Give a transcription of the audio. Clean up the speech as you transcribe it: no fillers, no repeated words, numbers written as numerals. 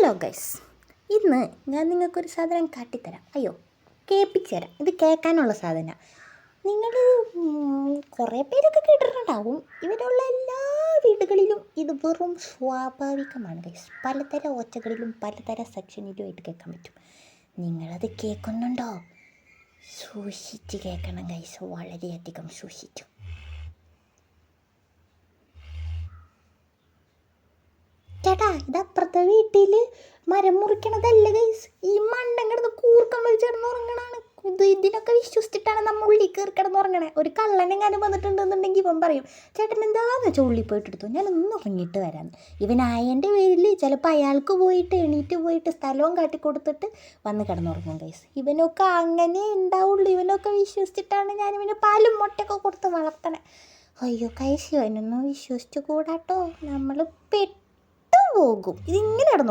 Hello guys, ഇന്ന് ഞാൻ നിങ്ങൾക്കൊരു സാധനം കാട്ടിത്തരാം. കേൾപ്പിച്ചു തരാം. ഇത് കേൾക്കാനുള്ള സാധനം. നിങ്ങൾ കുറേ പേരൊക്കെ കേട്ടിട്ടുണ്ടാവും. ഇവിടെയുള്ള എല്ലാ വീടുകളിലും ഇത് വെറും സ്വാഭാവികമാണ് ഗൈസ്. പലതരം ഒച്ചകളിലും പലതരം സെക്ഷനിലുമായിട്ട് കേൾക്കാൻ പറ്റും. നിങ്ങളത് കേൾക്കുന്നുണ്ടോ? സൂക്ഷിച്ച് കേൾക്കണം ഗൈസ്, വളരെയധികം സൂക്ഷിച്ചു. ചേട്ടാ, ഇതപ്പുറത്തെ വീട്ടിൽ മരം മുറിക്കണതല്ല ഗൈസ്, ഈ മണ്ടൻ കിടന്ന് കൂർക്കം വലിച്ചിടന്നുറങ്ങണാണ്. ഇതിനൊക്കെ വിശ്വസിച്ചിട്ടാണ് നമ്മൾ ഉള്ളിൽ കയറി കിടന്നുറങ്ങണേ. ഒരു കള്ളനെങ്ങാനും വന്നിട്ടുണ്ടെന്നുണ്ടെങ്കിൽ ഇവൻ പറയും, ചേട്ടൻ എന്താണെന്ന് വെച്ചാൽ ഉള്ളിൽ പോയിട്ട് എടുത്തു, ഞാനൊന്ന് ഉറങ്ങിയിട്ട് വരാമെന്ന്. ഇവനായൻ്റെ പേരിൽ ചിലപ്പോൾ അയാൾക്ക് പോയിട്ട് എണീറ്റ് പോയിട്ട് സ്ഥലവും കാട്ടിക്കൊടുത്തിട്ട് വന്ന് കിടന്നുറങ്ങും ഗൈസ്. ഇവനൊക്കെ അങ്ങനെ ഉണ്ടാവുള്ളൂ. ഇവനൊക്കെ വിശ്വസിച്ചിട്ടാണ് ഞാനിവന് പാലും മുട്ടയൊക്കെ കൊടുത്ത് വളർത്തണേ. അയ്യോ ഗൈസ്, ഇവനൊന്നും വിശ്വസിച്ച് കൂടാട്ടോ, നമ്മൾ പോകും. ഇതിങ്ങനെ നടന്നു.